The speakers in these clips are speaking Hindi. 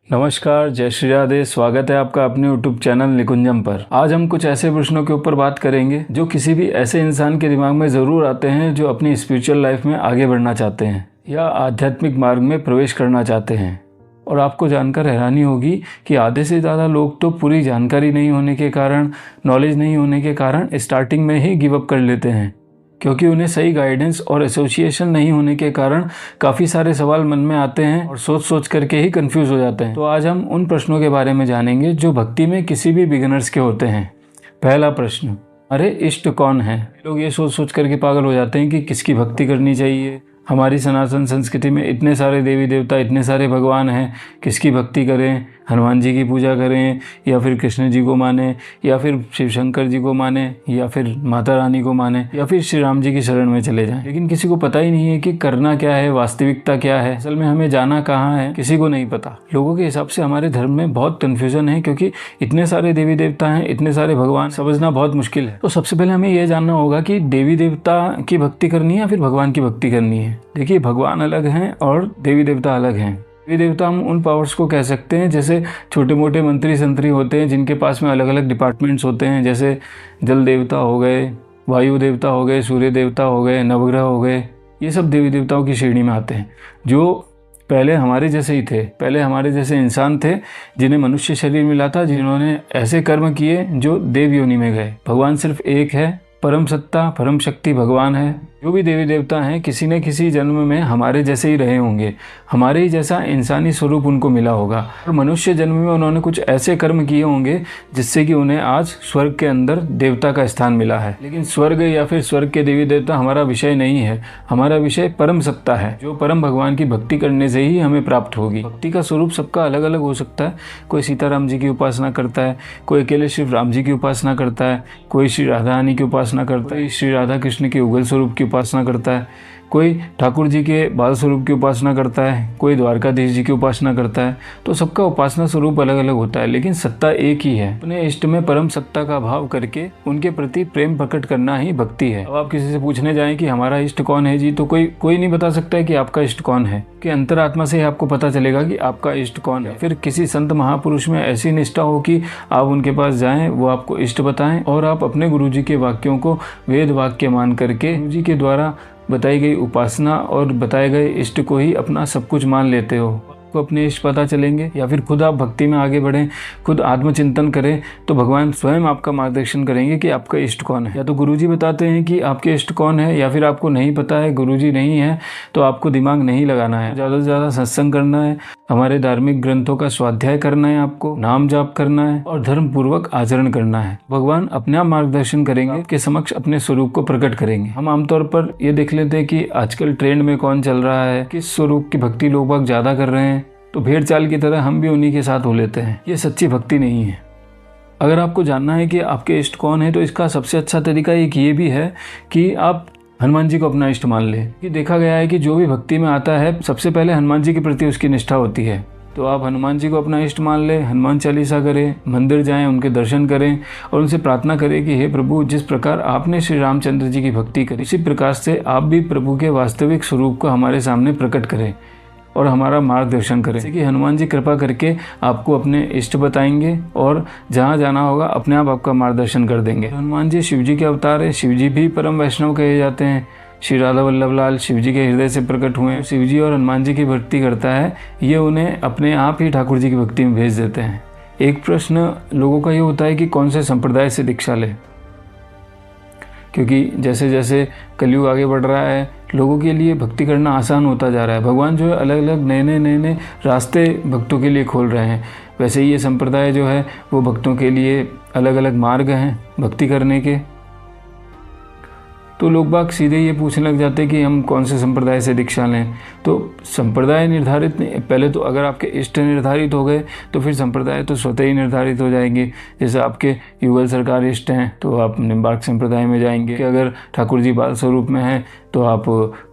नमस्कार, जय श्री राधे। स्वागत है आपका अपने YouTube चैनल निकुंजम पर। आज हम कुछ ऐसे प्रश्नों के ऊपर बात करेंगे जो किसी भी ऐसे इंसान के दिमाग में ज़रूर आते हैं जो अपनी स्पिरिचुअल लाइफ में आगे बढ़ना चाहते हैं या आध्यात्मिक मार्ग में प्रवेश करना चाहते हैं। और आपको जानकर हैरानी होगी कि आधे से ज़्यादा लोग तो पूरी जानकारी नहीं होने के कारण, नॉलेज नहीं होने के कारण स्टार्टिंग में ही गिव अप कर लेते हैं, क्योंकि उन्हें सही गाइडेंस और एसोसिएशन नहीं होने के कारण काफ़ी सारे सवाल मन में आते हैं और सोच सोच करके ही कंफ्यूज हो जाते हैं। तो आज हम उन प्रश्नों के बारे में जानेंगे जो भक्ति में किसी भी बिगिनर्स के होते हैं। पहला प्रश्न, अरे इष्ट कौन है? लोग ये सोच सोच करके पागल हो जाते हैं कि किसकी भक्ति करनी चाहिए। हमारी सनातन संस्कृति में इतने सारे देवी देवता, इतने सारे भगवान हैं, किसकी भक्ति करें? हनुमान जी की पूजा करें या फिर कृष्ण जी को माने या फिर शिव शंकर जी को माने या फिर माता रानी को माने या फिर श्री राम जी की शरण में चले जाएं। लेकिन किसी को पता ही नहीं है कि करना क्या है, वास्तविकता क्या है, असल में हमें जाना कहाँ है, किसी को नहीं पता। लोगों के हिसाब से हमारे धर्म में बहुत कन्फ्यूजन है, क्योंकि इतने सारे देवी देवता हैं, इतने सारे भगवान, समझना बहुत मुश्किल है। तो सबसे पहले हमें यह जानना होगा कि देवी देवता की भक्ति करनी है या फिर भगवान की भक्ति करनी है। देखिए, भगवान अलग हैं और देवी देवता अलग हैं। देवी देवता हम उन पावर्स को कह सकते हैं जैसे छोटे मोटे मंत्री संतरी होते हैं जिनके पास में अलग अलग डिपार्टमेंट्स होते हैं, जैसे जल देवता हो गए, वायु देवता हो गए, सूर्य देवता हो गए, नवग्रह हो गए। ये सब देवी देवताओं की श्रेणी में आते हैं, जो पहले हमारे जैसे ही थे, पहले हमारे जैसे इंसान थे जिन्हें मनुष्य शरीर मिला था, जिन्होंने ऐसे कर्म किए जो देव योनि में गए। भगवान सिर्फ एक है, परम सत्ता परम शक्ति भगवान है। जो भी देवी देवता हैं किसी न किसी जन्म में हमारे जैसे ही रहे होंगे, हमारे ही जैसा इंसानी स्वरूप उनको मिला होगा और मनुष्य जन्म में उन्होंने कुछ ऐसे कर्म किए होंगे जिससे कि उन्हें आज स्वर्ग के अंदर देवता का स्थान मिला है। लेकिन स्वर्ग या फिर स्वर्ग के देवी देवता हमारा विषय नहीं है। हमारा विषय परम सत्ता है, जो परम भगवान की भक्ति करने से ही हमें प्राप्त होगी। भक्ति का स्वरूप सबका अलग अलग हो सकता है। कोई सीताराम जी की उपासना करता है, कोई अकेले श्री राम जी की उपासना करता है, कोई श्री राधा रानी की उपासना करता है, श्री राधा कृष्ण के उगल स्वरूप की उपासना करता है, कोई ठाकुर जी के बाल स्वरूप की उपासना करता है, कोई द्वारकाधीश जी की उपासना करता है। तो सबका उपासना स्वरूप अलग अलग होता है, लेकिन सत्ता एक ही है। अपने इष्ट में परम सत्ता का भाव करके उनके प्रति प्रेम प्रकट करना ही भक्ति है। अब आप किसी से पूछने जाएं कि हमारा इष्ट कौन है जी, तो कोई नहीं बता सकता है कि आपका इष्ट कौन है। कि अंतरात्मा से ही आपको पता चलेगा कि आपका इष्ट कौन है। फिर किसी संत महापुरुष में ऐसी निष्ठा हो कि आप उनके पास जाएं, वो आपको इष्ट बताएं और आप अपने गुरुजी के वाक्यों को वेद वाक्य मान करके गुरुजी के द्वारा बताई गई उपासना और बताए गए इष्ट को ही अपना सब कुछ मान लेते हो। आपको अपने इष्ट पता चलेंगे या फिर खुद आप भक्ति में आगे बढ़ें, खुद आत्मचिंतन करें, तो भगवान स्वयं आपका मार्गदर्शन करेंगे कि आपका इष्ट कौन है। या तो गुरुजी बताते हैं कि आपके इष्ट कौन है, या फिर आपको नहीं पता है, गुरुजी नहीं है, तो आपको दिमाग नहीं लगाना है। ज़्यादा से ज़्यादा सत्संग करना है, हमारे धार्मिक ग्रंथों का स्वाध्याय करना है, आपको नाम जाप करना है और धर्म पूर्वक आचरण करना है। भगवान अपने आप मार्गदर्शन करेंगे, आपके समक्ष अपने स्वरूप को प्रकट करेंगे। हम आमतौर पर ये देख लेते हैं कि आजकल ट्रेंड में कौन चल रहा है, किस स्वरूप की भक्ति लोग बाग ज़्यादा कर रहे हैं, तो भेड़ चाल की तरह हम भी उन्हीं के साथ हो लेते हैं। ये सच्ची भक्ति नहीं है। अगर आपको जानना है कि आपके इष्ट कौन है, तो इसका सबसे अच्छा तरीका एक ये भी है कि आप हनुमान जी को अपना इष्ट मान लें। कि देखा गया है कि जो भी भक्ति में आता है सबसे पहले हनुमान जी के प्रति उसकी निष्ठा होती है। तो आप हनुमान जी को अपना इष्ट मान लें, हनुमान चालीसा करें, मंदिर जाएं, उनके दर्शन करें और उनसे प्रार्थना करें कि हे प्रभु, जिस प्रकार आपने श्री रामचंद्र जी की भक्ति करी, उसी प्रकार से आप भी प्रभु के वास्तविक स्वरूप को हमारे सामने प्रकट करें और हमारा मार्गदर्शन करें। जैसे कि हनुमान जी कृपा करके आपको अपने इष्ट बताएंगे और जहाँ जाना होगा अपने आप आपका मार्गदर्शन कर देंगे। हनुमान जी शिव जी के अवतार है। शिव जी भी परम वैष्णव कहे जाते हैं। श्री राधा वल्लभ लाल शिव जी के हृदय से प्रकट हुए। शिव जी और हनुमान जी की भक्ति करता है, ये उन्हें अपने आप ही ठाकुर जी की भक्ति में भेज देते हैं। एक प्रश्न लोगों का ये होता है कि कौन से संप्रदाय से दीक्षा ले, क्योंकि जैसे जैसे कलयुग आगे बढ़ रहा है लोगों के लिए भक्ति करना आसान होता जा रहा है। भगवान जो है अलग अलग नए रास्ते भक्तों के लिए खोल रहे हैं। वैसे ही ये संप्रदाय जो है वो भक्तों के लिए अलग अलग मार्ग हैं भक्ति करने के। तो लोग बाग सीधे ये पूछने लग जाते हैं कि हम कौन से संप्रदाय से दीक्षा लें। तो संप्रदाय निर्धारित नहीं, पहले तो अगर आपके इष्ट निर्धारित हो गए तो फिर संप्रदाय तो स्वतः ही निर्धारित हो जाएंगे। जैसे आपके युगल सरकार इष्ट हैं तो आप निम्बार्क संप्रदाय में जाएंगे, कि अगर ठाकुर जी बाल स्वरूप में हैं तो आप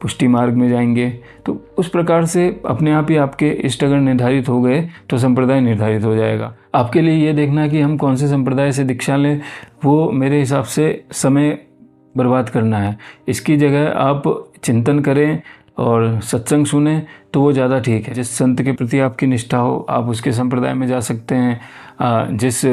पुष्टि मार्ग में जाएंगे। तो उस प्रकार से अपने आप ही आपके इष्ट अगर निर्धारित हो गए तो संप्रदाय निर्धारित हो जाएगा। आपके लिए ये देखना कि हम कौन से संप्रदाय से दीक्षा लें, वो मेरे हिसाब से समय बर्बाद करना है। इसकी जगह आप चिंतन करें, और सत्संग सुने तो वो ज़्यादा ठीक है। जिस संत के प्रति आपकी निष्ठा हो आप उसके संप्रदाय में जा सकते हैं। जिस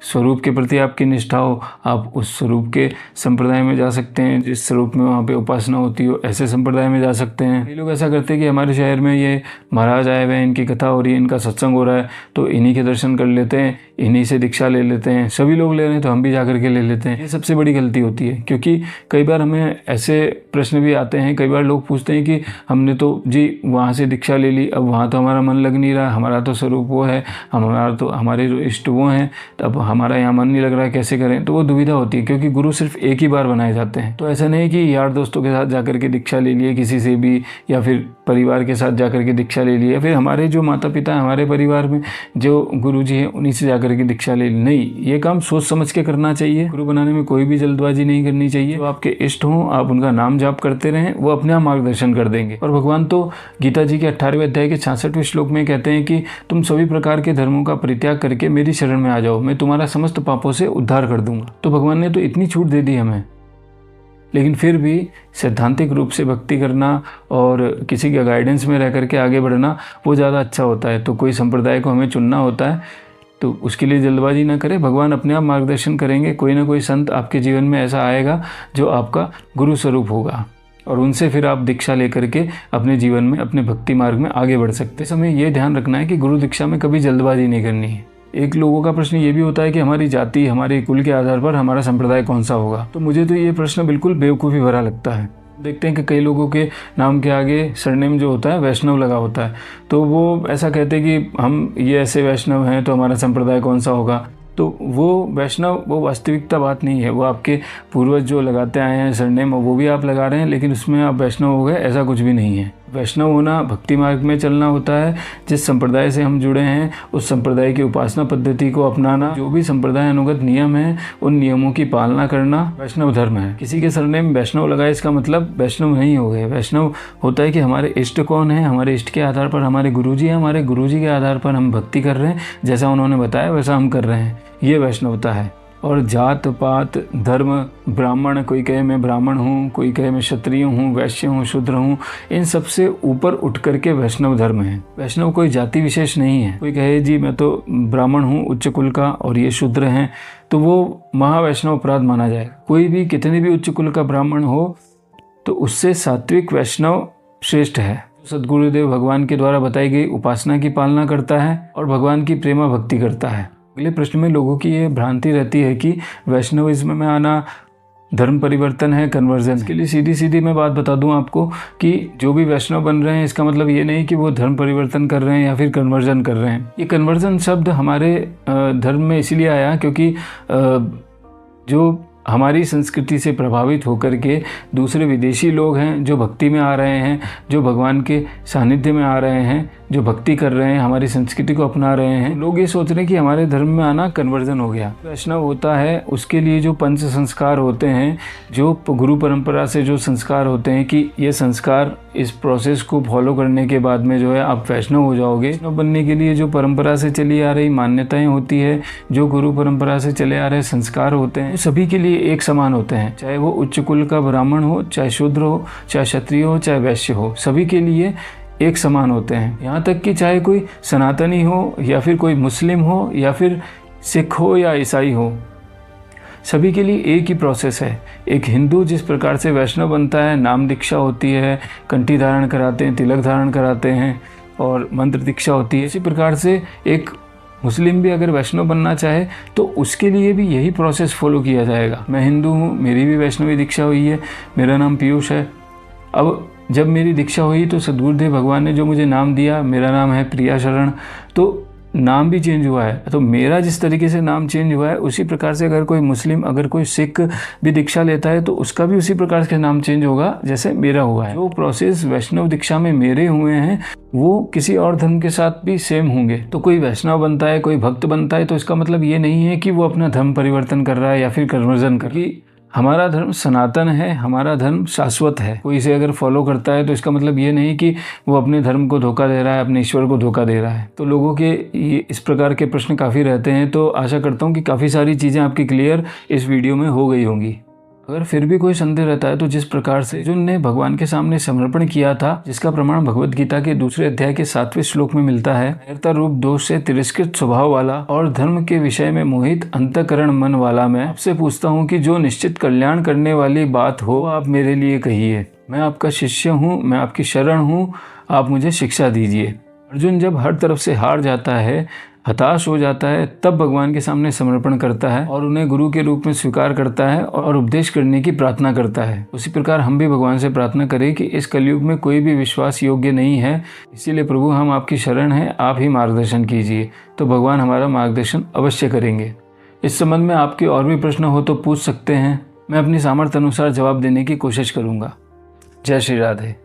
स्वरूप के प्रति आपकी निष्ठा हो आप उस स्वरूप के संप्रदाय में जा सकते हैं। जिस स्वरूप में वहाँ पे उपासना होती हो ऐसे संप्रदाय में जा सकते हैं। ये लोग ऐसा करते हैं कि हमारे शहर में ये महाराज आए हुए हैं, इनकी कथा हो रही है, इनका सत्संग हो रहा है, तो इन्हीं के दर्शन कर लेते हैं, इन्हीं से दीक्षा ले लेते हैं। सभी लोग ले रहे हैं तो हम भी जा करके ले लेते हैं। ये सबसे बड़ी गलती होती है, क्योंकि कई बार हमें ऐसे प्रश्न भी आते हैं। कई बार लोग पूछते हैं कि हमने तो जी वहाँ से दीक्षा ले ली, अब वहाँ तो हमारा मन लग नहीं रहा, हमारा तो स्वरूप वो है, हमारे जो इष्ट वो हैं, तब हमारा यहाँ मन नहीं लग रहा है, कैसे करें। तो वो दुविधा होती है, क्योंकि गुरु सिर्फ एक ही बार बनाए जाते हैं। तो ऐसा नहीं कि यार दोस्तों के साथ जाकर के दीक्षा ले लिए किसी से भी, या फिर परिवार के साथ जाकर के दीक्षा ले ली, या फिर हमारे जो माता पिता हैं, हमारे परिवार में जो गुरु जी हैं उन्हीं से जाकर के दीक्षा ले ली। नहीं, ये काम सोच समझ के करना चाहिए। गुरु बनाने में कोई भी जल्दबाजी नहीं करनी चाहिए। जो आपके इष्ट हों आप उनका नाम जाप करते रहें, वो अपने आप मार्गदर्शन कर देंगे। और भगवान तो गीता जी के 18वें अध्याय के 66वें श्लोक में कहते हैं कि तुम सभी प्रकार के धर्मों का परित्याग करके मेरी शरण में आ जाओ, मैं तुम्हारा समस्त पापों से उद्धार कर दूंगा। तो भगवान ने तो इतनी छूट दे दी हमें, लेकिन फिर भी सैद्धांतिक रूप से भक्ति करना और किसी के गाइडेंस में रह करके आगे बढ़ना वो ज़्यादा अच्छा होता है। तो कोई संप्रदाय को हमें चुनना होता है तो उसके लिए जल्दबाजी ना करें, भगवान अपने आप मार्गदर्शन करेंगे। कोई ना कोई संत आपके जीवन में ऐसा आएगा जो आपका गुरु स्वरूप होगा, और उनसे फिर आप दीक्षा लेकर के अपने जीवन में अपने भक्ति मार्ग में आगे बढ़ सकते हैं। हमें ये ध्यान रखना है कि गुरु दीक्षा में कभी जल्दबाजी नहीं करनी है। एक लोगों का प्रश्न ये भी होता है कि हमारी जाति, हमारे कुल के आधार पर हमारा संप्रदाय कौन सा होगा। तो मुझे तो ये प्रश्न बिल्कुल बेवकूफ़ी भरा लगता है। देखते हैं कि कई लोगों के नाम के आगे सरनेम जो होता है वैष्णव लगा होता है, तो वो ऐसा कहते हैं कि हम ये ऐसे वैष्णव हैं तो हमारा संप्रदाय कौन सा होगा। तो वो वैष्णव वो वास्तविकता बात नहीं है। वो आपके पूर्वज जो लगाते आए हैं सरनेम वो भी आप लगा रहे हैं, लेकिन उसमें आप वैष्णव हो गए, ऐसा कुछ भी नहीं है। वैष्णव होना भक्ति मार्ग में चलना होता है। जिस संप्रदाय से हम जुड़े हैं उस संप्रदाय की उपासना पद्धति को अपनाना, जो भी संप्रदाय अनुगत नियम है उन नियमों की पालना करना वैष्णव धर्म है। किसी के सरनेम वैष्णव लगाए इसका मतलब वैष्णव नहीं हो गए। वैष्णव होता है कि हमारे इष्ट कौन है, हमारे इष्ट के आधार पर हमारे गुरुजी हैं, हमारे गुरुजी के आधार पर हम भक्ति कर रहे हैं, जैसा उन्होंने बताया वैसा हम कर रहे हैं, ये वैष्णवता है। और जात पात धर्म, ब्राह्मण, कोई कहे मैं ब्राह्मण हूँ, कोई कहे मैं क्षत्रिय हूँ, वैश्य हूँ, शूद्र हूँ, इन सब से ऊपर उठ करके वैष्णव धर्म है। वैष्णव कोई जाति विशेष नहीं है। कोई कहे जी मैं तो ब्राह्मण हूँ उच्च कुल का और ये शूद्र हैं, तो वो महावैष्णव अपराध माना जाएगा। कोई भी कितने भी उच्च कुल का ब्राह्मण हो तो उससे सात्विक वैष्णव श्रेष्ठ है। सद्गुरुदेव भगवान के द्वारा बताई गई उपासना की पालना करता है और भगवान की प्रेमा भक्ति करता है। अगले प्रश्न में लोगों की ये भ्रांति रहती है कि वैष्णविज्म में आना धर्म परिवर्तन है, कन्वर्जन। इसके लिए सीधी सीधी मैं बात बता दूं आपको कि जो भी वैष्णव बन रहे हैं इसका मतलब ये नहीं कि वो धर्म परिवर्तन कर रहे हैं या फिर कन्वर्जन कर रहे हैं। ये कन्वर्जन शब्द हमारे धर्म में इसलिए आया क्योंकि जो हमारी संस्कृति से प्रभावित होकर के दूसरे विदेशी लोग हैं जो भक्ति में आ रहे हैं, जो भगवान के सानिध्य में आ रहे हैं, जो भक्ति कर रहे हैं, हमारी संस्कृति को अपना रहे हैं, लोग ये सोच रहे हैं कि हमारे धर्म में आना कन्वर्जन हो गया। वैष्णव होता है उसके लिए जो पंच संस्कार होते हैं, जो गुरु परंपरा से जो संस्कार होते हैं कि ये संस्कार इस प्रोसेस को फॉलो करने के बाद में जो है आप वैष्णव हो जाओगे। वैष्णव बनने के लिए जो परंपरा से चली आ रही मान्यताएं होती है, जो गुरु परंपरा से चले आ रहे संस्कार होते हैं, सभी के लिए एक समान होते हैं। चाहे वो उच्च कुल का ब्राह्मण हो, चाहे शूद्र हो, चाहे क्षत्रिय हो, चाहे वैश्य हो, सभी के लिए एक समान होते हैं। यहाँ तक कि चाहे कोई सनातनी हो या फिर कोई मुस्लिम हो या फिर सिख हो या ईसाई हो, सभी के लिए एक ही प्रोसेस है। एक हिंदू जिस प्रकार से वैष्णव बनता है, नाम दीक्षा होती है, कंठी धारण कराते हैं, तिलक धारण कराते हैं और मंत्र दीक्षा होती है, इसी प्रकार से एक मुस्लिम भी अगर वैष्णव बनना चाहे तो उसके लिए भी यही प्रोसेस फॉलो किया जाएगा। मैं हिंदू हूँ, मेरी भी वैष्णवी दीक्षा हुई है, मेरा नाम पीयूष है। अब जब मेरी दीक्षा हुई तो सद्गुरुदेव भगवान ने जो मुझे नाम दिया, मेरा नाम है प्रिया शरण, तो नाम भी चेंज हुआ है। तो मेरा जिस तरीके से नाम चेंज हुआ है उसी प्रकार से अगर कोई मुस्लिम, अगर कोई सिख भी दीक्षा लेता है तो उसका भी उसी प्रकार से नाम चेंज होगा जैसे मेरा हुआ है। जो प्रोसेस वैष्णव दीक्षा में मेरे हुए हैं वो किसी और धर्म के साथ भी सेम होंगे। तो कोई वैष्णव बनता है, कोई भक्त बनता है तो इसका मतलब ये नहीं है कि वो अपना धर्म परिवर्तन कर रहा है या फिर कन्वर्जन कर रहा है। हमारा धर्म सनातन है, हमारा धर्म शाश्वत है। कोई इसे अगर फॉलो करता है तो इसका मतलब ये नहीं कि वो अपने धर्म को धोखा दे रहा है, अपने ईश्वर को धोखा दे रहा है। तो लोगों के ये इस प्रकार के प्रश्न काफ़ी रहते हैं, तो आशा करता हूँ कि काफ़ी सारी चीज़ें आपकी क्लियर इस वीडियो में हो गई होंगी। अगर फिर भी कोई संदेह रहता है तो जिस प्रकार से अर्जुन ने भगवान के सामने समर्पण किया था, जिसका प्रमाण भगवत गीता के 2 अध्याय के 7वें श्लोक में मिलता है, कायरता रूप दोष से तिरस्कृत स्वभाव वाला और धर्म के विषय में मोहित अंतःकरण मन वाला मैं आपसे पूछता हूँ कि जो निश्चित कल्याण करने वाली बात हो आप मेरे लिए कहिए। मैं आपका शिष्य हूँ, मैं आपकी शरण हूँ, आप मुझे शिक्षा दीजिए। अर्जुन जब हर तरफ से हार जाता है, हताश हो जाता है, तब भगवान के सामने समर्पण करता है और उन्हें गुरु के रूप में स्वीकार करता है और उपदेश करने की प्रार्थना करता है। उसी प्रकार हम भी भगवान से प्रार्थना करें कि इस कलयुग में कोई भी विश्वास योग्य नहीं है, इसीलिए प्रभु हम आपकी शरण हैं, आप ही मार्गदर्शन कीजिए। तो भगवान हमारा मार्गदर्शन अवश्य करेंगे। इस संबंध में आपके और भी प्रश्न हो तो पूछ सकते हैं, मैं अपनी सामर्थ्य अनुसार जवाब देने की कोशिश करूँगा। जय श्री राधे।